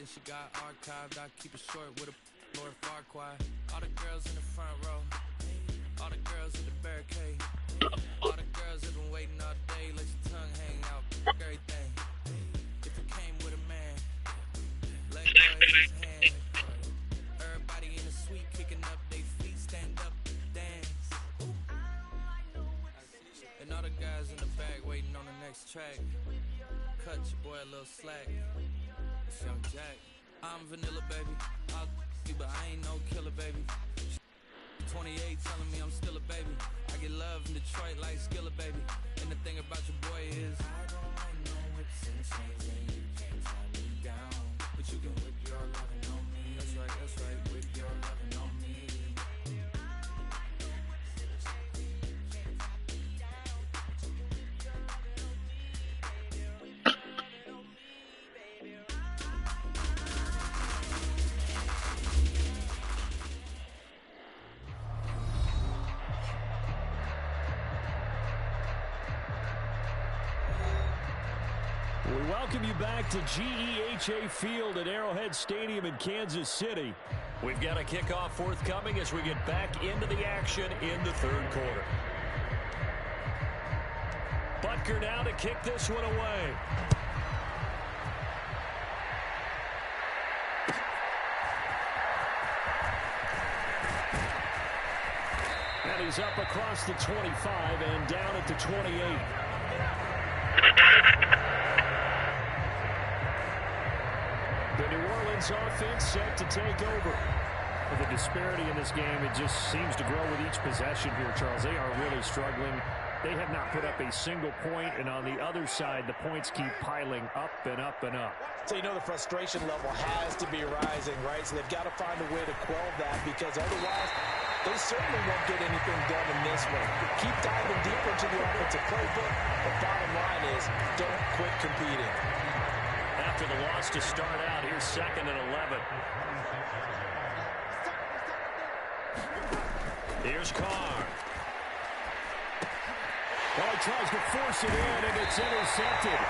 Then she got archived. I keep it short with a Lord Farquaad. All the girls in the front row. All the girls in the barricade. All the girls have been waiting all day. Let your tongue hang out. Everything. If you came with a man, let go of his hand. Everybody in the suite kicking up their feet. Stand up, dance. And all the guys in the back waiting on the next track. Cut your boy a little slack. It's Young Jack. I'm vanilla, baby. I'll you, but I ain't no killer, baby. 28 telling me I'm still a baby. I get love in Detroit like Skilla, baby. And the thing about your boy is I don't like no whips and chains, and you can't tie me down. But you can whip your lovin' on me. That's right, whip your lovin' on me. We welcome you back to GEHA Field at Arrowhead Stadium in Kansas City. We've got a kickoff forthcoming as we get back into the action in the third quarter. Butker now to kick this one away. And he's up across the 25 and down at the 28. The New Orleans offense set to take over. Well, the disparity in this game, it just seems to grow with each possession here, Charles. They are really struggling. They have not put up a single point, and on the other side, the points keep piling up and up and up. So you know the frustration level has to be rising, right? So they've got to find a way to quell that, because otherwise they certainly won't get anything done in this one. Keep diving deeper into the offensive playbook. The bottom line is don't quit competing. After the loss to start out, here's 2nd and 11. Here's Carr. Well, he tries to force it in, and it's intercepted.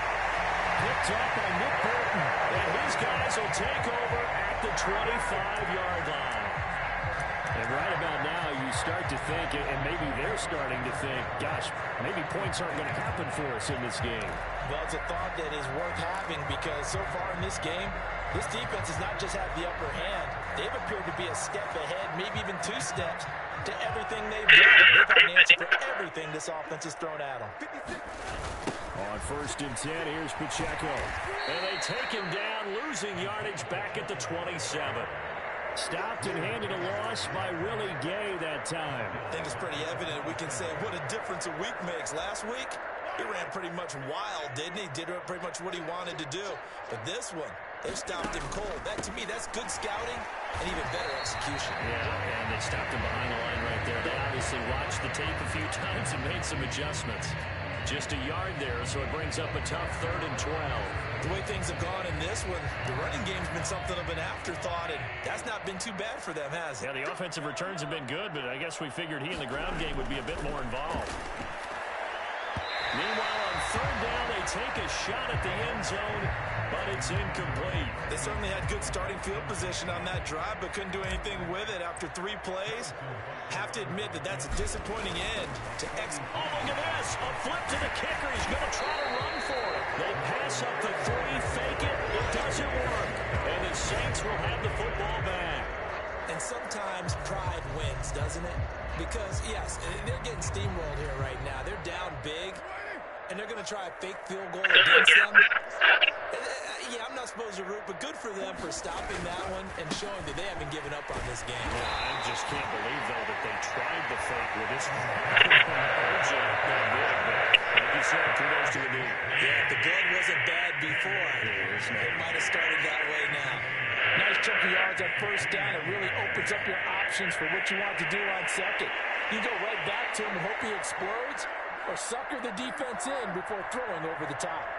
Picked up by Nick Burton. And his guys will take over at the 25-yard line. And right about now, you start to think, and maybe they're starting to think, gosh, maybe points aren't going to happen for us in this game. Well, it's a thought that is worth having, because so far in this game, this defense has not just had the upper hand. They've appeared to be a step ahead, maybe even 2 steps, to everything they've done. They've had an answer for everything this offense has thrown at them. On 1st and 10, here's Pacheco. And they take him down, losing yardage back at the 27. Stopped and handed a loss by Willie Gay that time. I think it's pretty evident. We can say what a difference a week makes. Last week, he ran pretty much wild, didn't he? Did pretty much what he wanted to do. But this one, they stopped him cold. That, to me, that's good scouting and even better execution. Yeah, and they stopped him behind the line right there. They obviously watched the tape a few times and made some adjustments. Just a yard there, so it brings up a tough 3rd and 12. The way things have gone in this one, the running game's been something of an afterthought, and that's not been too bad for them, has it? Yeah, the offensive returns have been good, but I guess we figured he in the ground game would be a bit more involved. Meanwhile, on 3rd down, they take a shot at the end zone, but it's incomplete. They certainly had good starting field position on that drive, but couldn't do anything with it after 3 plays. Have to admit that that's a disappointing end to execute. Oh, look at this. A flip to the kicker. He's going to try to run for it. They pass up the 3, fake it. It doesn't work. And the Saints will have the football back. And sometimes pride wins, doesn't it? Because, yes, they're getting steamrolled here right now. They're down big, and they're going to try a fake field goal against them. Yeah, I'm not supposed to root, but good for them for stopping that one and showing that they haven't given up on this game. Yeah, I just can't believe, though, that they tried the fake with this urgent. Like you said, kudos to the dude. Yeah, if the blood wasn't bad before, it might have started that way now. Nice chunky yards on 1st down. It really opens up your options for what you want to do on 2nd. You go right back to him and hope he explodes, or sucker the defense in before throwing over the top.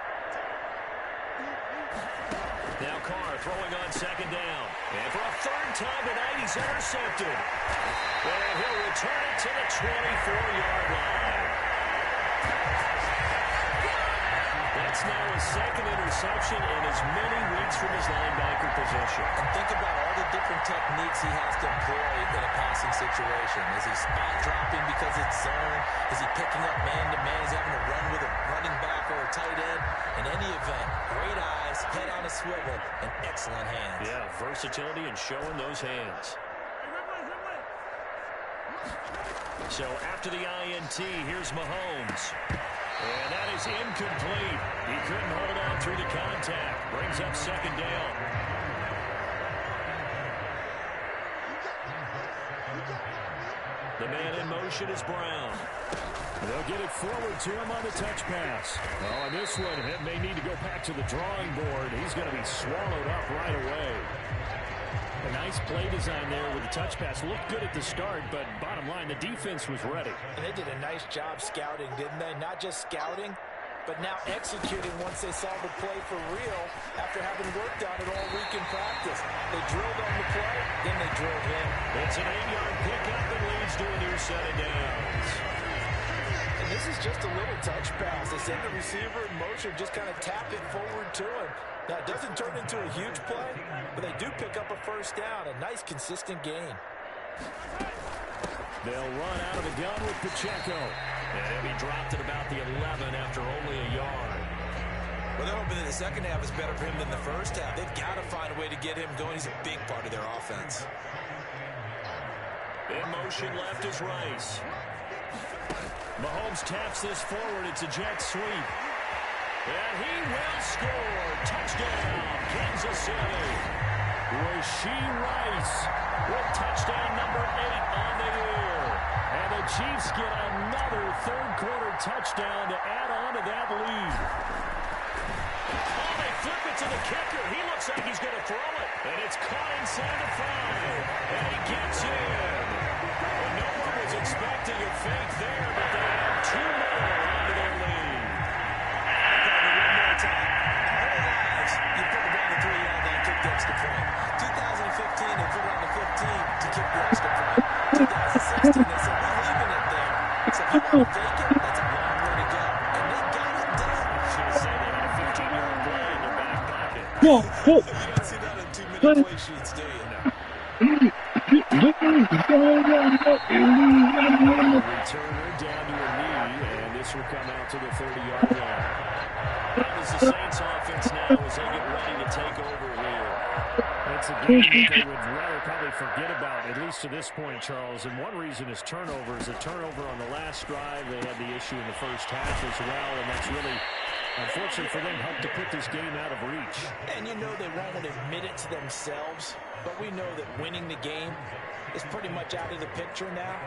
Now Carr throwing on 2nd down. And for a 3rd time tonight, he's intercepted. And he'll return it to the 24-yard line. That's now his second interception in as many weeks from his linebacker position. And think about all the different techniques he has to employ in a passing situation. Is he spot dropping because it's zone? Is he picking up man-to-man? Is he having to run with a running back or a tight end? In any event, great eyes, head on a swivel, and excellent hands. Yeah, versatility and showing those hands. So after the INT, here's Mahomes. And that is incomplete. He couldn't hold on through the contact. Brings up second down. The man in motion is Brown. They'll get it forward to him on the touch pass. Oh, and this one, it may need to go back to the drawing board. He's going to be swallowed up right away. A nice play design there with the touch pass. Looked good at the start, but bottom line, the defense was ready. And they did a nice job scouting, didn't they? Not just scouting, but now executing once they saw the play for real after having worked on it all week in practice. They drilled on the play, then they drilled him. It's an 8-yard pickup and leads to a new set of downs. And this is just a little touch pass. They send the receiver in motion, just kind of tap it forward to him. Now, it doesn't turn into a huge play, but they do pick up a first down. A nice, consistent gain. They'll run out of the gun with Pacheco. And he dropped it about the 11 after only a yard. Well, they're hoping that the second half is better for him than the first half. They've got to find a way to get him going. He's a big part of their offense. In motion left is Rice. Mahomes taps this forward. It's a jet sweep. And he will score. Touchdown, Kansas City. Rashee Rice with touchdown number 8 on the year. And the Chiefs get another third-quarter touchdown to add on to that lead. Oh, they flip it to the kicker. He looks like he's going to throw it. And it's caught inside the 5. And he gets in. And no one was expecting a fake there, but they have 2 more onto their lead. You put the ball in the 3-yard line, kick the extra point. 2015, they put it on the 15 to kick the extra point. 2016, they said, we're leaving it there. So if you want to fake it, that's a long way to go. And they got it done. Should have said they had a 15-yard play in their back pocket. You don't see that in too many play sheets, do you? No. Returner down to a knee, and this will come out to the 30-yard line. That is the Saints offense now as they get ready to take over here. It's a game that they would rather probably forget about, at least to this point, Charles. And one reason is turnovers. A turnover on the last drive. They had the issue in the first half as well, and that's really, unfortunately for them, helped to put this game out of reach. And you know they won't admit it to themselves, but we know that winning the game is pretty much out of the picture now.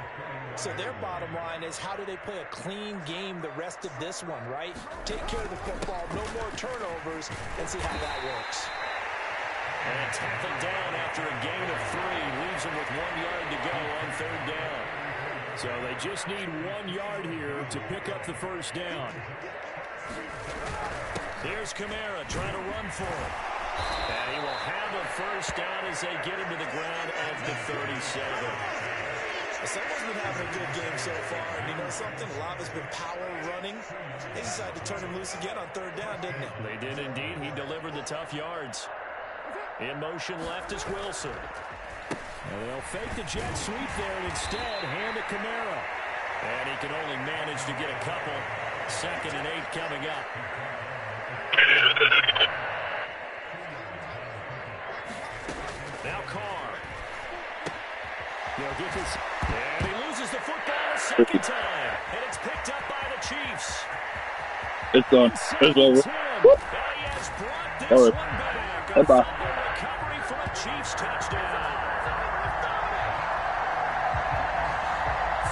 So their bottom line is, how do they play a clean game the rest of this one, right? Take care of the football, no more turnovers, and see how that works. And tackled down after a gain of 3. Leaves them with 1 yard to go on third down. So they just need 1 yard here to pick up the first down. Here's Kamara trying to run for it. And he will have a first down as they get him to the ground at the 37. Someone's been having a good game so far, and you know something? A lot has been power running. They decided to turn him loose again on third down, didn't they? They did indeed. He delivered the tough yards. In motion left is Wilson. And they'll fake the jet sweep there and instead hand it Kamara. And he can only manage to get a couple. 2nd and 8 coming up. Now Carr. They'll get this. And he loses the football a second time. And it's picked up by the Chiefs. It's done. It's over. And he has brought this one back. A fumble recovery for a Chiefs touchdown.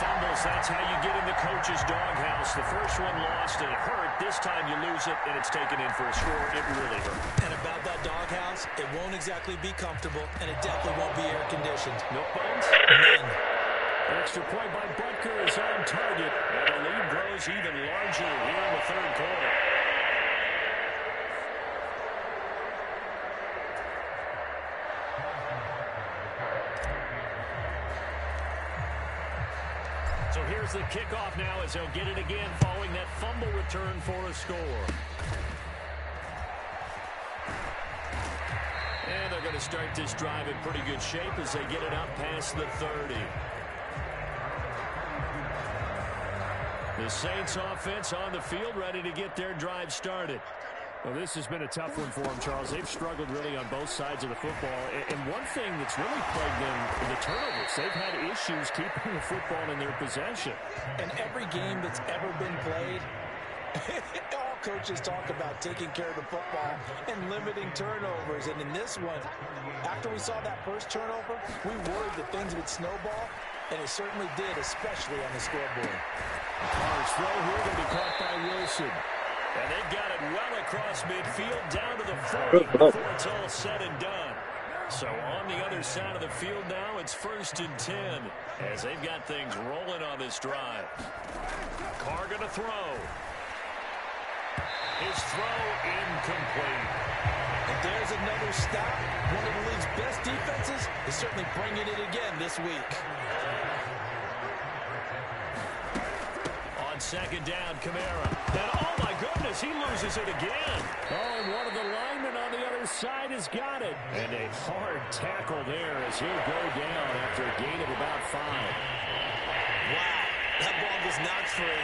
Fumbles, that's how you get in the coach's doghouse. The first one lost and it hurt. This time you lose it and it's taken in for a score. It really hurt. And about that doghouse, it won't exactly be comfortable, and it definitely won't be air-conditioned. Milk bones? None. Extra point by Butker is on target. And the lead grows even larger here in the third quarter. So here's the kickoff now as they'll get it again following that fumble return for a score. to start this drive in pretty good shape as they get it up past the 30. The Saints offense on the field, ready to get their drive started. Well, this has been a tough one for them, Charles. They've struggled really on both sides of the football. And one thing that's really plagued them is the turnovers. They've had issues keeping the football in their possession. In every game that's ever been played, all coaches talk about taking care of the football and limiting turnovers. And in this one, after we saw that first turnover, we worried that things would snowball, and it certainly did, especially on the scoreboard. Carr's throw here going to be caught by Wilson. And they've got it well across midfield down to the 40 before it's all said and done. So on the other side of the field now, it's 1st and 10 as they've got things rolling on this drive. Carr going to throw. His throw incomplete. And there's another stop. One of the league's best defenses is certainly bringing it again this week. On 2nd down, Kamara. And oh my goodness, he loses it again. Oh, and one of the linemen on the other side has got it. And a hard tackle there as he'll go down after a gain of about 5. Wow, that ball was knocked free,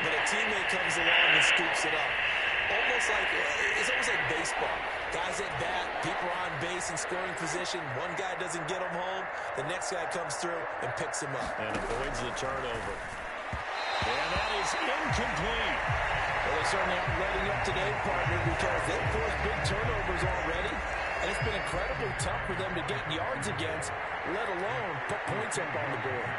but a teammate comes along and scoops it up. It's almost like baseball. Guys at bat, people are on base in scoring position. One guy doesn't get him home. The next guy comes through and picks him up. And avoids the turnover. And that is incomplete. Well, they certainly aren't letting up today, partner, because they've forced big turnovers already. And it's been incredibly tough for them to get yards against, let alone put points up on the board.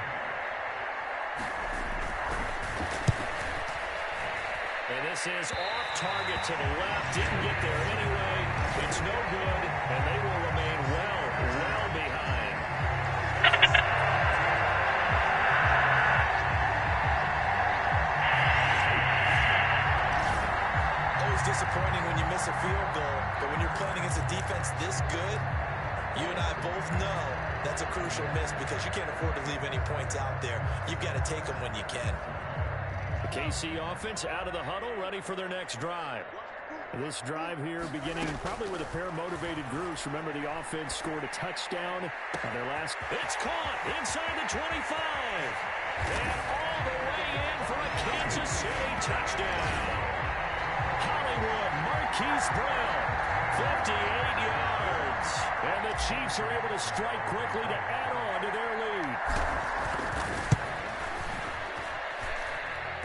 And this is off target to the left. Didn't get there anyway. It's no good, and they will remain well behind. Always disappointing when you miss a field goal, but when you're playing against a defense this good, you and I both know that's a crucial miss because you can't afford to leave any points out there. You've got to take them when you can. The KC offense out of the huddle, ready for their next drive. This drive here beginning probably with a pair of motivated groups. Remember, the offense scored a touchdown on their last. It's caught inside the 25. And all the way in for a Kansas City touchdown. Hollywood Marquise Brown, 58 yards. And the Chiefs are able to strike quickly to add on to their lead.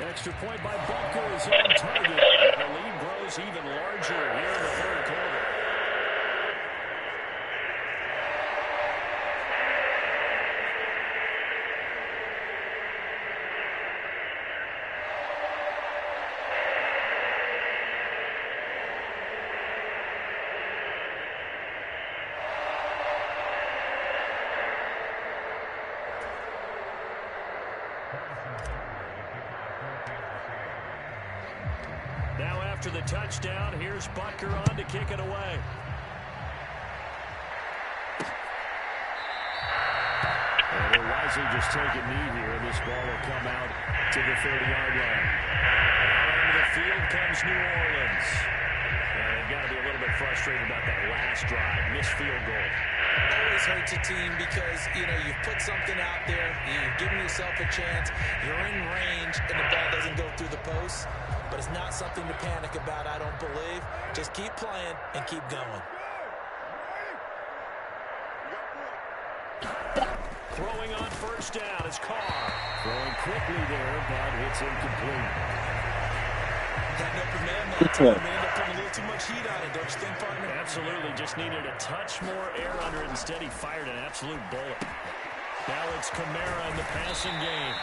Extra point by Butker is on target. And the lead grows even larger here in the 3rd quarter. Now after the touchdown, here's Butker on to kick it away. And they'll wisely just take a knee here. This ball will come out to the 30-yard line. And the field comes New Orleans. And they've got to be a little bit frustrated about that last drive. Missed field goal. Always hurts a team because, you've put something out there, you've given yourself a chance, you're in range, and the ball doesn't go through the post. But it's not something to panic about, I don't believe. Just keep playing and keep going. Throwing on 1st down is Carr. Throwing quickly there, but it's incomplete. Got no command that time. They ended up putting a little too much heat on it, don't you think, partner? Absolutely. Just needed a touch more air under it. Instead, he fired an absolute bullet. Now it's Kamara in the passing game.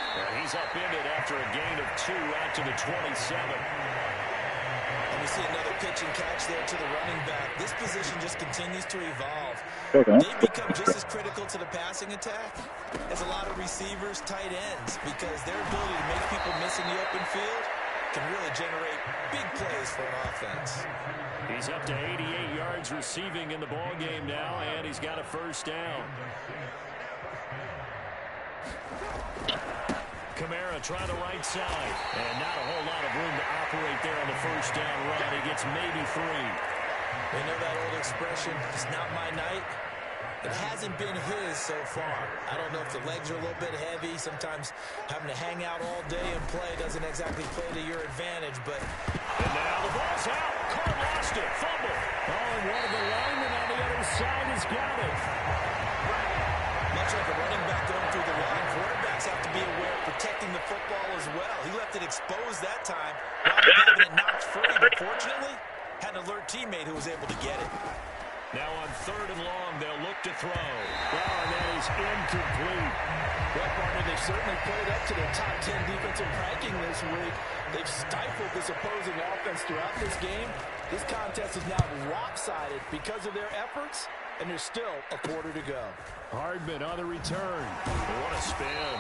He's upended after a gain of 2 out to the 27. And we see another pitch and catch there to the running back. This position just continues to evolve. Okay. They become just as critical to the passing attack as a lot of receivers, tight ends, because their ability to make people miss in the open field can really generate big plays for an offense. He's up to 88 yards receiving in the ball game now, and he's got a 1st down. Kamara trying the right side, and not a whole lot of room to operate there on the 1st down run. He gets maybe 3. You know that old expression, it's not my night. It hasn't been his so far. I don't know if the legs are a little bit heavy. Sometimes having to hang out all day and play doesn't exactly play to your advantage, but... And now the ball's out. Carr lost it. Fumble. Oh, and one of the linemen on the other side has got it. Much like a running back going through the line, quarterbacks have to be aware of protecting the football as well. He left it exposed that time, wound up having it knocked free, but fortunately, had an alert teammate who was able to get it. Now on 3rd and long, they'll look to throw. Well, and that is incomplete. Well, partner, they certainly played up to their top 10 defensive ranking this week. They've stifled this opposing offense throughout this game. This contest is now lopsided because of their efforts, and there's still a quarter to go. Hardman on the return. What a spin.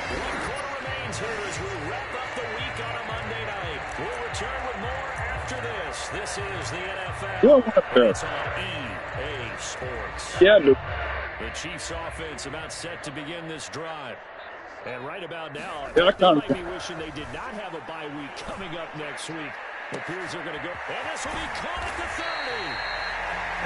1 quarter remains here as we wrap up the week on a Monday night. We'll return with more after this. This is the NFL. It's on EA Sports. Yeah, dude. The Chiefs offense about set to begin this drive. And right about now, Yeah, they might be wishing they did not have a bye week coming up next week. It appears they're going to go. And this will be caught at the 30.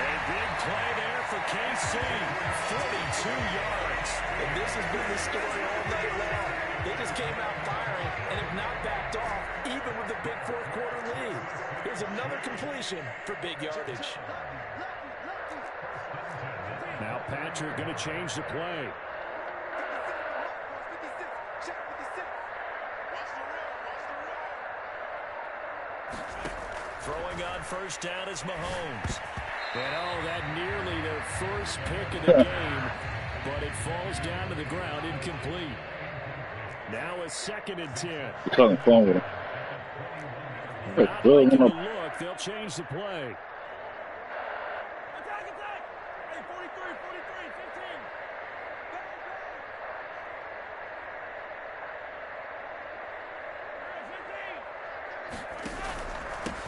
A big play there for KC. 42 yards. And this has been the story all night long. They just came out firing and have not backed off, even with the big 4th quarter lead. Here's another completion for big yardage. Now Patrick going to change the play. Throwing on 1st down is Mahomes. And oh, that nearly their first pick of the game, but it falls down to the ground incomplete. Now a 2nd and 10. He's on the phone with him. Not liking the look. They'll change the play.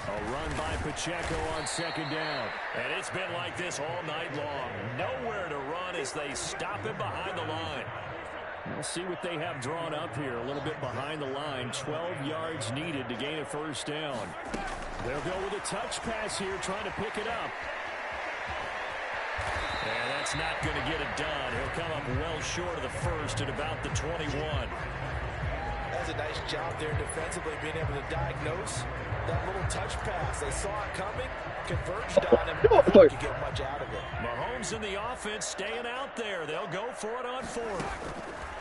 A run by Pacheco on 2nd down. And it's been like this all night long. Nowhere to run as they stop him behind the line. We'll see what they have drawn up here. A little bit behind the line. 12 yards needed to gain a 1st down. They'll go with a touch pass here, trying to pick it up. And that's not going to get it done. He'll come up well short of the 1st at about the 21. That's a nice job there defensively, being able to diagnose that little touch pass. They saw it coming, converged on him. Before you could get much out of it. Mahomes and the offense staying out there. They'll go for it on 4th.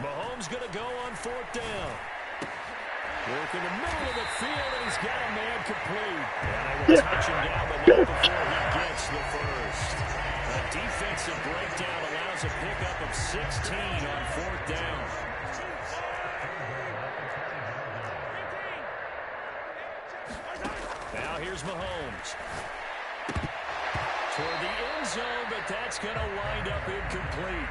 Mahomes going to go on 4th down. Work in the middle of the field, and he's got a man complete. And they will touch him down, but not before he gets the 1st. A defensive breakdown allows a pickup of 16 on 4th down. Now here's Mahomes. Toward the end zone, but that's going to wind up incomplete.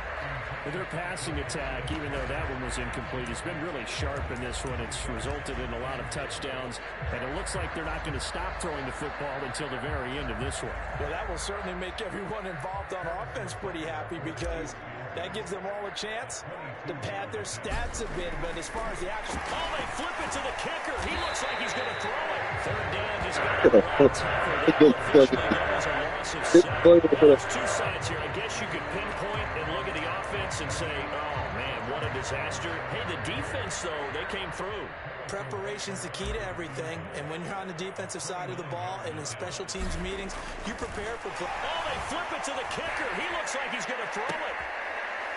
Their passing attack, even though that one was incomplete, has been really sharp in this one. It's resulted in a lot of touchdowns, and it looks like they're not going to stop throwing the football until the very end of this one. Well, that will certainly make everyone involved on offense pretty happy, because that gives them all a chance to pad their stats a bit. But as far as the action... Oh, they flip it to the kicker. He looks like he's going to throw it. 3rd down, just got a long tackle. That officially goes a loss of 7. There's 2 sides here. I guess you could pinpoint and look at the offense and say, oh, man, what a disaster. Hey, the defense, though, they came through. Preparation's the key to everything, and when you're on the defensive side of the ball and in special teams meetings, you prepare for play. Oh, they flip it to the kicker. He looks like he's going to throw it.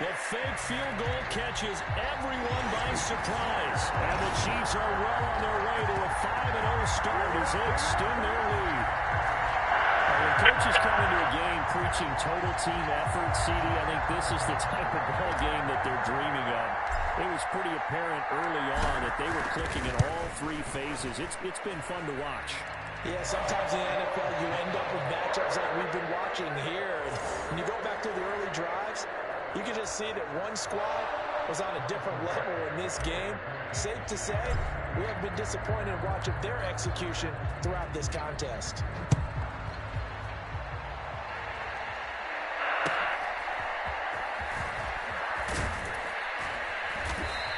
The fake field goal catches everyone by surprise. And the Chiefs are well on their way to a 5-0 start as they extend their lead. When coaches come into a game preaching total team effort, CD, I think this is the type of ball game that they're dreaming of. It was pretty apparent early on that they were clicking in all 3 phases. It's been fun to watch. Yeah, sometimes in the NFL you end up with matchups like we've been watching here. And when you go back to the early drives, you can just see that one squad was on a different level in this game. Safe to say, we have been disappointed watching their execution throughout this contest.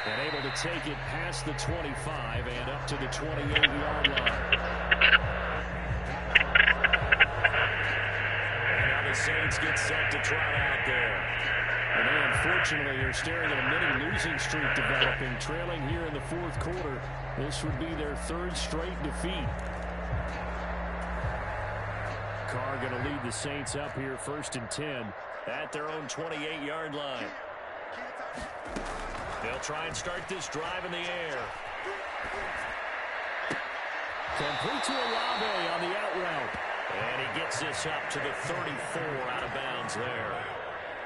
And able to take it past the 25 and up to the 28-yard line. Saints get set to trot out there. And they unfortunately are staring at a mini losing streak developing, trailing here in the fourth quarter. This would be their third straight defeat. Carr going to lead the Saints up here 1st and 10 at their own 28-yard line. They'll try and start this drive in the air. Complete to Olave on the out route. And he gets this up to the 34 out of bounds there.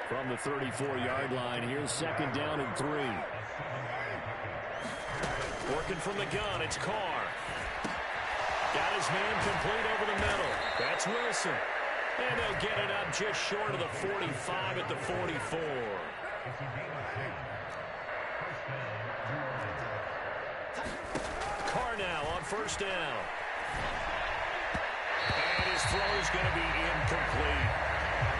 From the 34-yard line, here's 2nd down and 3. Working from the gun, it's Carr. Got his man complete over the middle. That's Wilson. And they'll get it up just short of the 45 at the 44. Carr now on 1st down. And his throw is going to be incomplete.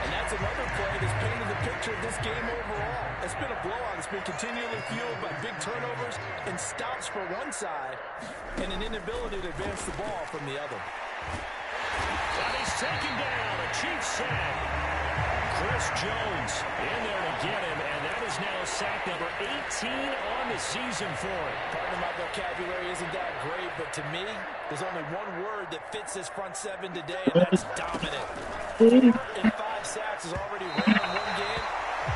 And that's another play that's painted the picture of this game overall. It's been a blowout. It's been continually fueled by big turnovers and stops for one side and an inability to advance the ball from the other. And he's taken down. A Chiefs sack. Chris Jones in there to get him, and that is now sack number 18 on the season for him. Pardon my vocabulary isn't that great, but to me, there's only one word that fits this front seven today, and that's dominant. 4 and 5 sacks is already rare in one game.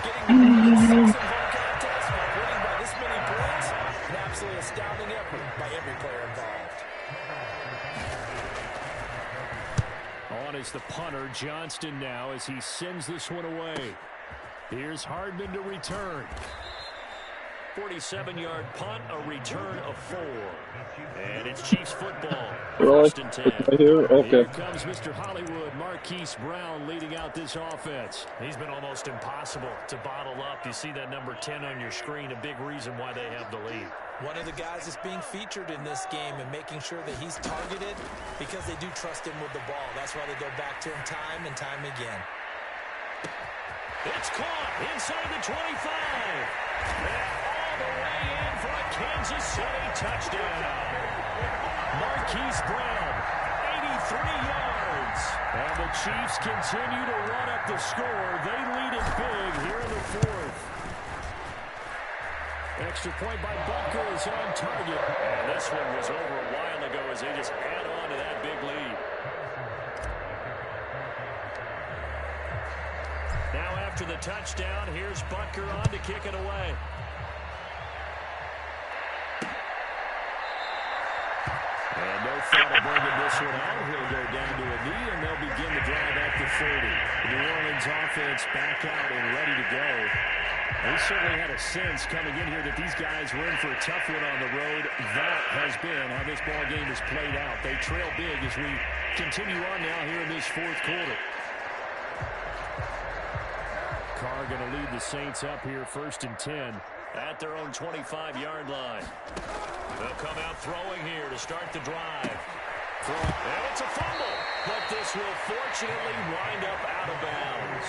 Getting more than 6 in one contest by winning by this many points, an absolutely astounding effort by every player involved. On is the punter, Johnston now, as he sends this one away. Here's Hardman to return. 47-yard punt, a return of 4. And it's Chiefs football. Really? 1st and 10. Right here? Okay. Here comes Mr. Hollywood, Marquise Brown, leading out this offense. He's been almost impossible to bottle up. You see that number 10 on your screen, a big reason why they have the lead. One of the guys that's being featured in this game and making sure that he's targeted because they do trust him with the ball. That's why they go back to him time and time again. It's caught inside the 25. And all the way in for a Kansas City touchdown. Marquise Brown, 83 yards. And the Chiefs continue to run up the score. They lead it big here in the 4th. Extra point by Butker is on target. And this one was over a while ago as they just add on to that big lead. Now after the touchdown, here's Butker on to kick it away. And no thought of bringing this one out. He'll go down to a knee, and they'll begin the drive at the 30. The New Orleans offense back out and ready to go. They certainly had a sense coming in here that these guys were in for a tough one on the road. That has been how this ball game has played out. They trail big as we continue on now here in this 4th quarter. Carr going to lead the Saints up here 1st and 10 at their own 25-yard line. They'll come out throwing here to start the drive. And it's a fumble, but this will fortunately wind up out of bounds.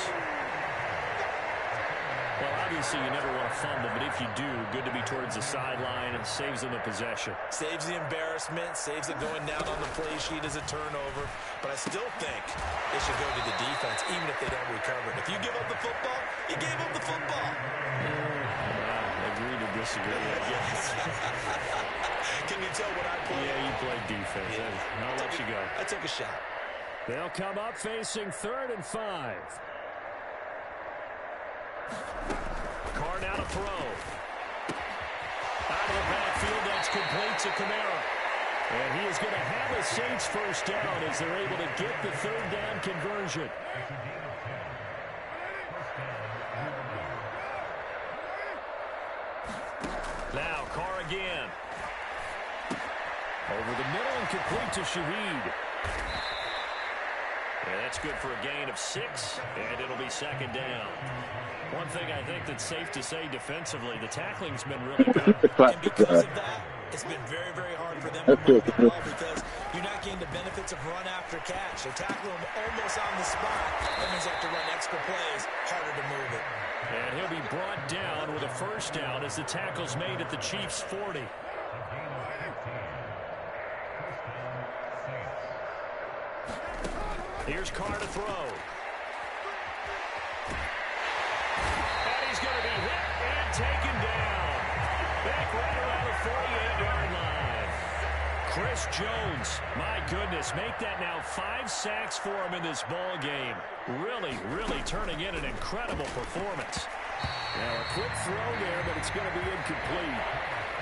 Well, obviously you never want to fumble, but if you do, good to be towards the sideline and saves them the possession. Saves the embarrassment, saves it going down on the play sheet as a turnover. But I still think it should go to the defense, even if they don't recover it. If you give up the football, you gave up the football. Agree to disagree, I guess. Can you tell what I played? Yeah, you played defense. Yeah. I'll let you go. I took a shot. They'll come up facing 3rd and 5. Carr now to throw. Out of the backfield, that's complete to Kamara. And he is going to have a Saints 1st down as they're able to get the 3rd down conversion. Now Carr again. Over the middle and complete to Shaheed. And that's good for a gain of 6, and it'll be 2nd down. One thing I think that's safe to say defensively, the tackling's been really good. And because of that, it's been very, very hard for them to move the ball because you're not getting the benefits of run after catch. They tackle him almost on the spot. That means they have to run extra plays, harder to move it. And he'll be brought down with a 1st down as the tackle's made at the Chiefs' 40. Here's Carr to throw. And he's going to be hit and taken down. Back right around the 48-yard line. Chris Jones, my goodness, make that now 5 sacks for him in this ball game. Really, really turning in an incredible performance. Now a quick throw there, but it's going to be incomplete.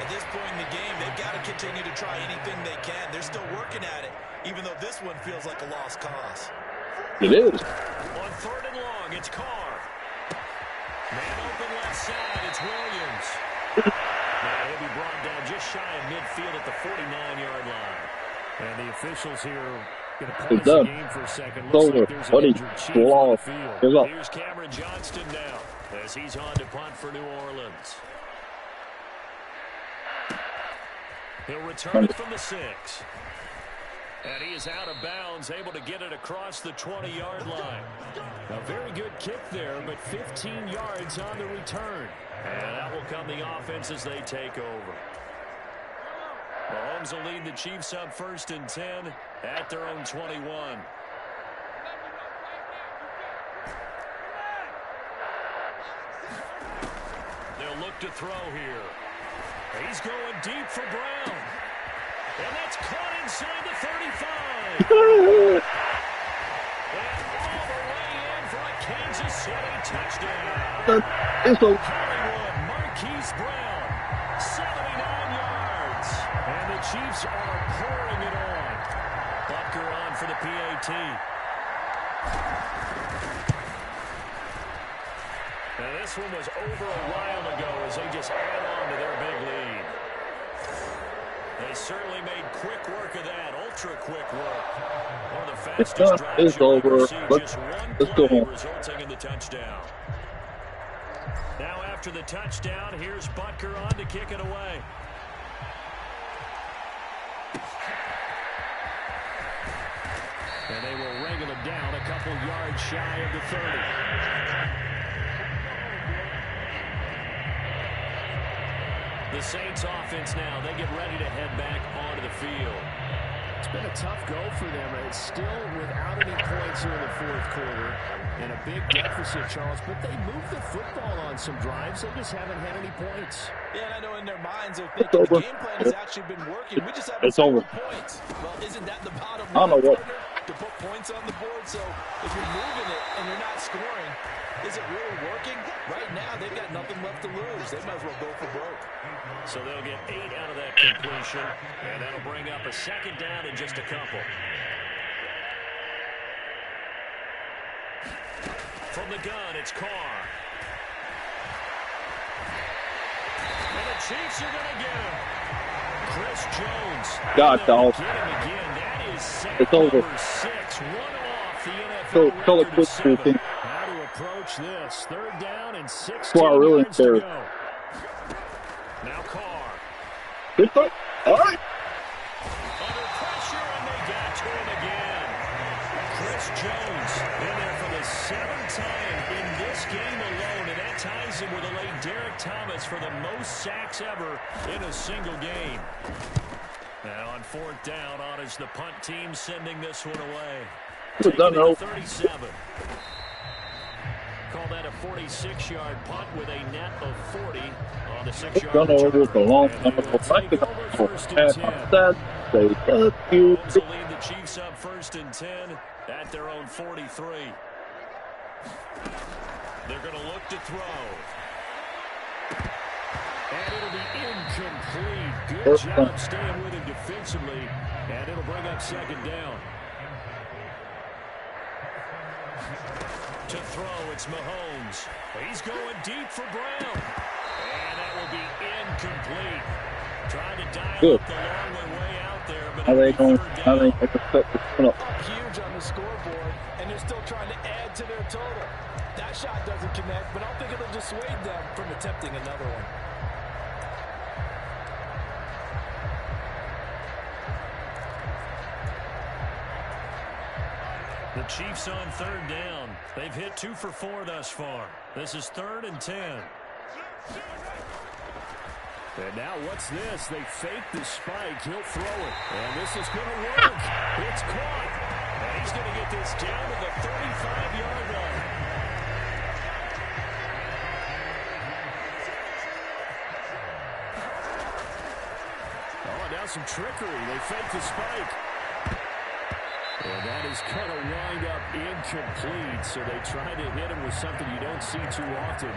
At this point in the game, they've got to continue to try anything they can. They're still working at it, even though this one feels like a lost cause. It is. On 3rd and long, it's Carr. Man open left side, it's Williams. Now he'll be brought down just shy of midfield at the 49-yard line. And the officials here going to pause the game for a second. It's Looks over. like there's an Buddy, injured chief go on the off. field. Here's up. Here's Cameron Johnston now as he's on to punt for New Orleans. He'll return it from the 6. And he is out of bounds, able to get it across the 20-yard line. A very good kick there, but 15 yards on the return. And that will come the offense as they take over. Mahomes will lead the Chiefs up 1st and 10 at their own 21. They'll look to throw here. He's going deep for Brown. And that's caught inside the 35. And all the way in for a Kansas City touchdown. It's over. Hollywood, Marquise Brown, 79 yards. And the Chiefs are pouring it on. Butker on for the PAT. Now this one was over a while ago as they just add on to their big lead. They certainly made quick work of that, ultra-quick work. One of the fastest done. drives It's you'll over. ever see. Just one Let's go play home. resulting in the touchdown. Now after the touchdown, here's Butker on to kick it away. And they will wrangle it down a couple yards shy of the 30. The Saints offense now, they get ready to head back onto the field. It's been a tough go for them. It's still without any points here in the 4th quarter. And a big deficit, Charles. But they moved the football on some drives. They just haven't had any points. Yeah, and I know in their minds they're thinking the game plan has actually been working. We just haven't scored points. Well, isn't that the bottom line? I don't know what. To put points on the board. So if you're moving it and you're not scoring, is it really working? Right now, they've got nothing left to lose. They might as well go for broke. So they'll get 8 out of that completion, and that'll bring up a 2nd down in just a couple. From the gun, it's Carr. And the Chiefs are going to get him. Chris Jones. God, dog. Get him again. That is sack It's over. number 6. One off the NFL Call it record quick, of 7. How to approach this. 3rd down and 16 Squad really yards to fair. go. Now Carr. Good throw. All right. Under pressure, and they got to him again. Chris Jones in there for the 7th time in this game alone, and that ties him with the late Derek Thomas for the most sacks ever in a single game. Now on 4th down, on is the punt team sending this one away. Good done, Taking it though. to 37. Call that a 46-yard punt with a net of 40 on the 6-yard Done over with a long return. time And they will ago. Back take to over the 1st and 10. that. Say thank you. Mahomes will lead the Chiefs up 1st and 10 at their own 43. They're going to look to throw. And it'll be incomplete. Good First job down. staying with him defensively. And it'll bring up 2nd down. To throw, it's Mahomes. He's going deep for Brown. And that will be incomplete. Trying to dial Good. up the long way out there, but How they it'll be going? 3rd How they down. expect to put up? Up huge on the scoreboard, and they're still trying to add to their total. That shot doesn't connect, but I don't think it'll dissuade them from attempting another one. The Chiefs on 3rd down. They've hit 2 for 4 thus far. This is 3rd and 10. And now what's this? They fake the spike. He'll throw it. And this is going to work. It's caught. And he's going to get this down to the 35-yard line. some trickery. They fake the spike. And that is going to wind up incomplete. So they try to hit him with something you don't see too often,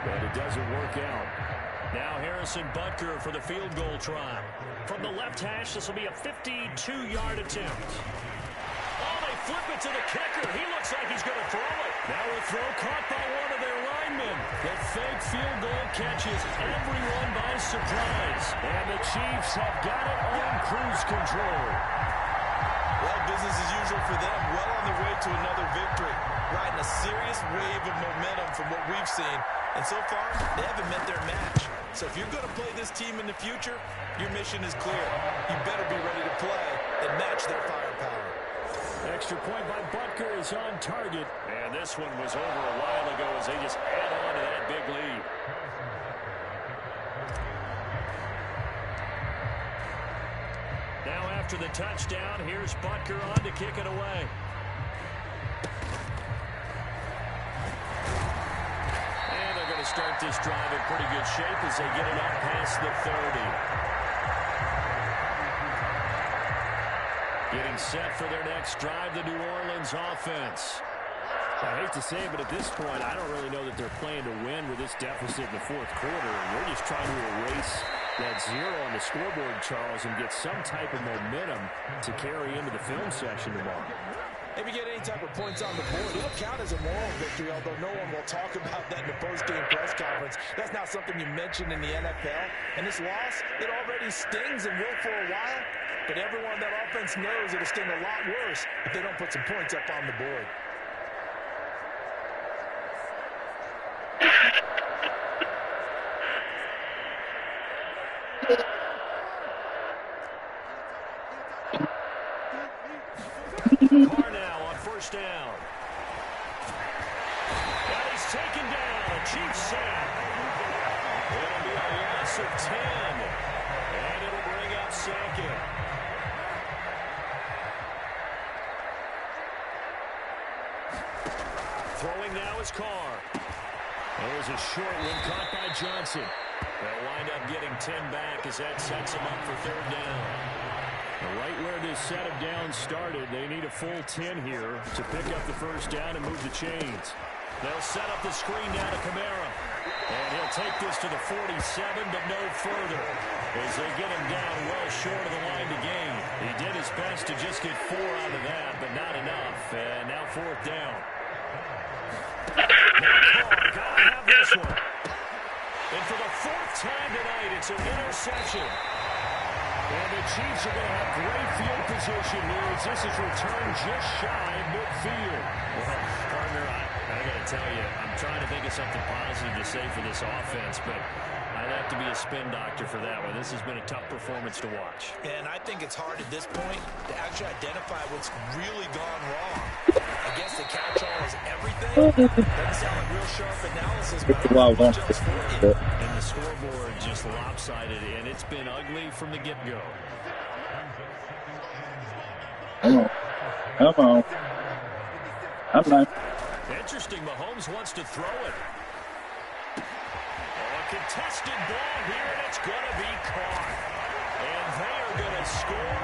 but it doesn't work out. Now Harrison Butker for the field goal try. From the left hash, this will be a 52-yard attempt. Oh, they flip it to the kicker. He looks like he's going to throw it. Now a throw caught by one of their linemen. The fake field goal catches everyone by surprise. And the Chiefs have got it on cruise control. Well, business as usual for them. Well on their way to another victory. Riding a serious wave of momentum from what we've seen. And so far, they haven't met their match. So if you're going to play this team in the future, your mission is clear. You better be ready to play and match their firepower. Extra point by Butker is on target. And this one was over a while ago as they just add on to that big lead. Now after the touchdown, here's Butker on to kick it away. And they're going to start this drive in pretty good shape as they get it up past the 30. Getting set for their next drive, the New Orleans offense. I hate to say it, but at this point, I don't really know that they're playing to win with this deficit in the fourth quarter. They're just trying to erase that zero on the scoreboard, Charles, and get some type of momentum to carry into the film section tomorrow. If you get any type of points on the board, it'll count as a moral victory, although no one will talk about that in the post-game press conference. That's not something you mention in the NFL. And this loss, it already stings and will for a while. But everyone on that offense knows it'll sting a lot worse if they don't put some points up on the board. Carr now on first down. And he's taken down. A Chiefs sack. It'll be a loss of 10. And it'll bring up second. Throwing now is Carr. There's a short one caught by Johnson. They'll wind up getting 10 back as that sets them up for third down. Right where this set of downs started, they need a full 10 here to pick up the first down and move the chains. They'll set up the screen down to Kamara. And he'll take this to the 47, but no further. As they get him down well short of the line to gain. He did his best to just get 4 out of that, but not enough. And now fourth down. Now Carr, gotta have this one. And for the fourth time tonight, it's an interception. And the Chiefs are going to have great field position here as this is returned just shy of midfield. Well, partner, I got to tell you, I'm trying to think of something positive to say for this offense, but I'd have to be a spin doctor for that one. This has been a tough performance to watch. And I think it's hard at this point to actually identify what's really gone wrong. I guess the catch-all is everything. Doesn't sound like real sharp analysis, but I don't know much else for you. And the scoreboard just lopsided, and it's been ugly from the get-go. Come on. Come on. I'm not. Interesting, Mahomes wants to throw it. A contested ball here, and it's going to be caught. And they are going to score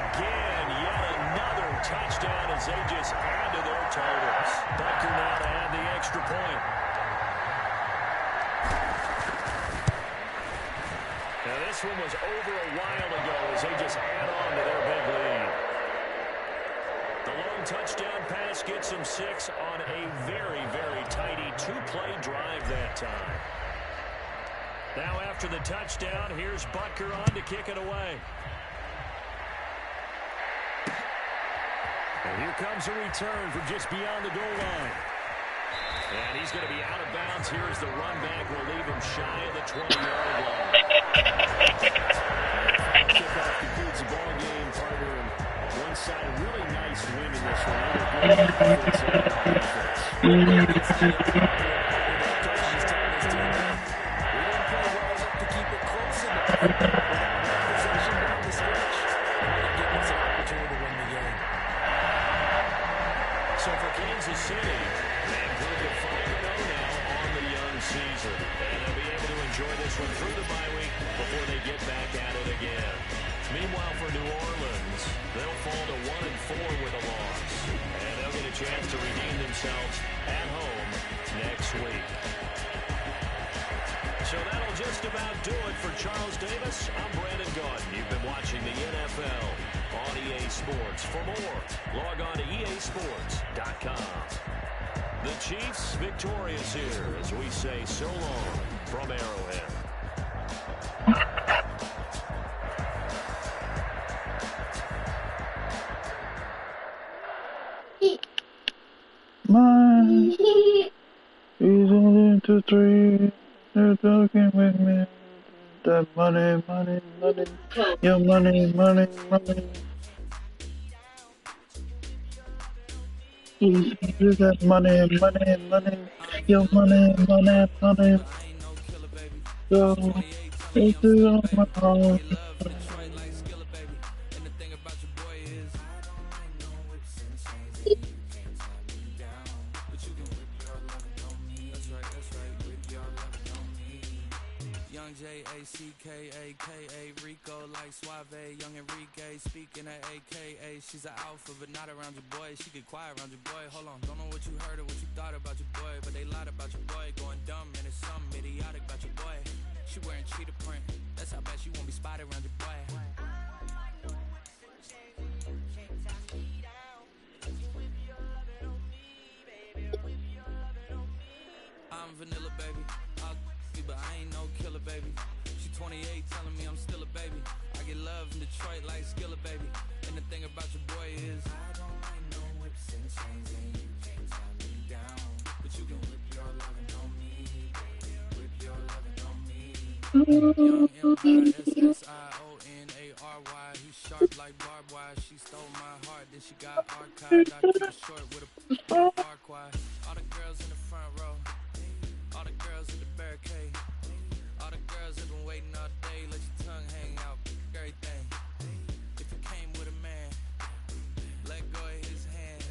again. Yet another touchdown as they just add to their totals. Butker now to add the extra point. Now this one was over a while ago as they just add on to their big lead. The long touchdown pass gets them 6 on a very, very tidy 2-play drive that time. Now after the touchdown, here's Butker on to kick it away. And here comes a return from just beyond the goal line. And he's going to be out of bounds here as the run back will leave him shy of the 20-yard line. Kickoff concludes the ball game, partner. One side, a really nice win in this one. So for Kansas City, they've moved to 5-0 now on the young season. And they'll be able to enjoy this one through the bye week before they get back at it again. Meanwhile, for New Orleans, they'll fall to 1-4 with a loss. And they'll get a chance to redeem themselves at home next week. So that'll just about do it for Charles Davis. I'm Brandon Gaudin. You've been watching the NFL on EA Sports. For more, log on to easports.com. The Chiefs victorious here as we say so long from Arrowhead. Mine. He's on 2, 3. They're talking with me. That money, money, money. Your money, money, money. You got money, money, money. Your money, money, money. So, it's on my own. J-A-C-K-A-K-A, Rico like Suave, young Enrique, speaking at AKA, she's an alpha, but not around your boy, she get quiet around your boy, hold on, don't know what you heard or what you thought about your boy, but they lied about your boy, going dumb, and it's something idiotic about your boy, she wearing cheetah print, that's how bad she won't be spotted around your boy. I'm vanilla, baby, I'll you, but I ain't no killer, baby. 28 telling me I'm still a baby. I get love in Detroit like Skilla, baby. And the thing about your boy is I don't like no whips and chains, and you can't tie me down. But you can whip your lovin' on me, baby. Whip your lovin' on me. Young M-I-S-S-I-O-N-A-R-Y. He's sharp like barbed wire. She stole my heart, then she got archived. I keep it short with a far quiet. All the girls in the front row, all the girls in the barricade. All the girls have been waiting all day, let your tongue hang out, everything. If you came with a man, let go of his hand.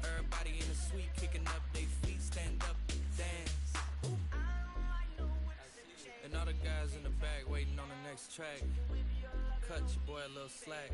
Everybody in the suite kicking up their feet, stand up, dance. And all the guys in the back waiting on the next track. Cut your boy a little slack.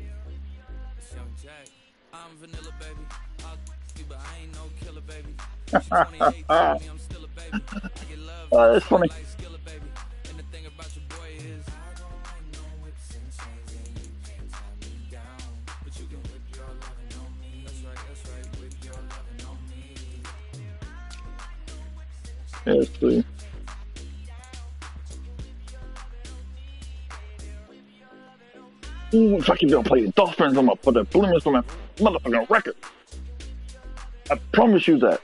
It's Young Jack. I'm vanilla, baby. I'll you, but I ain't no killer, baby. She 28, telling me I'm still a baby. I get love That's funny. like Skilla, baby. And the thing about your boy is I don't like no whips and chains, and you can't tie me down. But you can whip your lovin' on me. That's right, whip your lovin' on me. Let's see. Ooh, if I keep gonna play the Dolphins, I'm gonna put the Bluemans on my motherfucking record. I promise you that.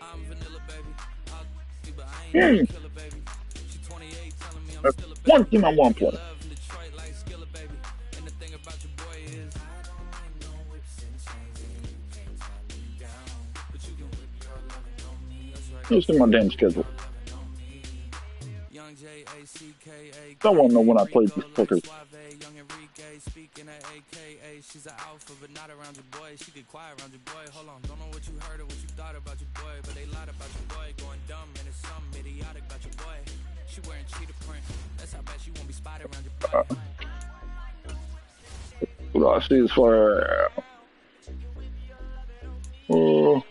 I'm vanilla, baby. I'll you, but I ain't no killer, baby. She 28, telling me I'm still a baby. One team I want to play. Love in Detroit like Skilla, baby. And the thing about your boy is I don't like no whips and chains, and you can't tie me down. But you can whip your lovin' on me. That's right. Let's see my damn schedule. Young J-A-C-K-A-K-A. Don't want to know when I play these fuckers. Young Enrique, speaking at AKA, she's an alpha, but not around your boy. She get quiet around your boy. Hold on, don't know what you heard or what you thought about your boy, but they lied about your boy, going dumb, and it's something idiotic about your boy. She wearing cheetah print, that's how bad she won't be spotted around your boy. What do I see as far? Oh.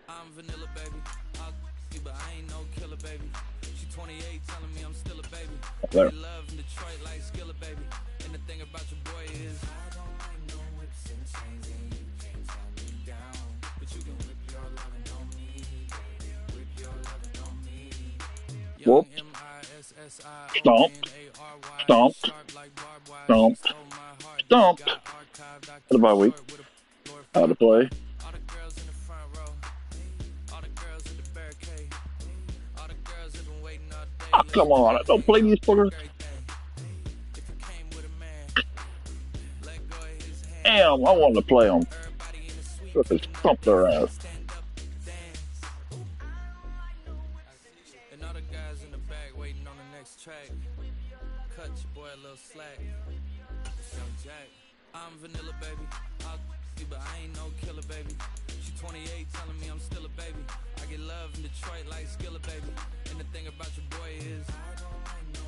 I'm vanilla, baby. I'll you, but I ain't no killer, baby. She 28, telling me I'm still a baby. There. Love in Detroit like Skilla, baby. And the thing about your boy is I don't like no whips and chains, and you can't tie me down. But you can whip your lovin' on me, baby. Whip your lovin' on me. Whoop. Young Stomp. M-I-S-S-I-O-N-A-R-Y. Stomp. Sharp like barbed wire. Stomp. She stole my heart, Stomp. got archived. I What about we? How to play? All the girls in the front row, all the girls in the barricade, all the girls have been waiting all day. Oh, come on, I don't play these fuckers. If you came with a man, let go of his hand. Damn, I wanted to play them. Everybody in the suite Fucking stomp their ass. stand up, dance. And all the guys in the back waiting on the next track. Cut your boy a little slack. It's Young Jack. I'm vanilla, baby. I'll you, but I ain't no killer, baby. She 28, telling me I'm still a baby. I get love in Detroit like Skilla, baby. And the thing about your boy is I don't like no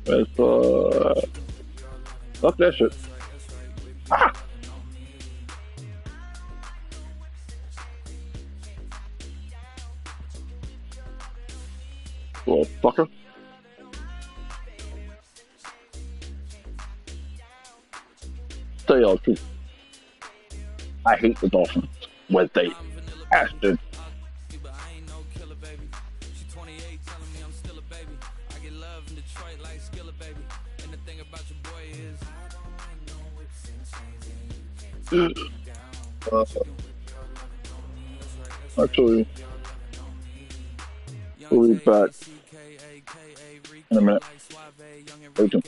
That's fuck that shit. Ah! Little fucker. Tell y'all the truth. I hate the Dolphins when they bastard. But I ain't no killer, baby. She 28, telling me I'm still a baby. I get love in Detroit like Skilla, baby. And the thing about your boy is Actually, we'll be back in a minute. Wait till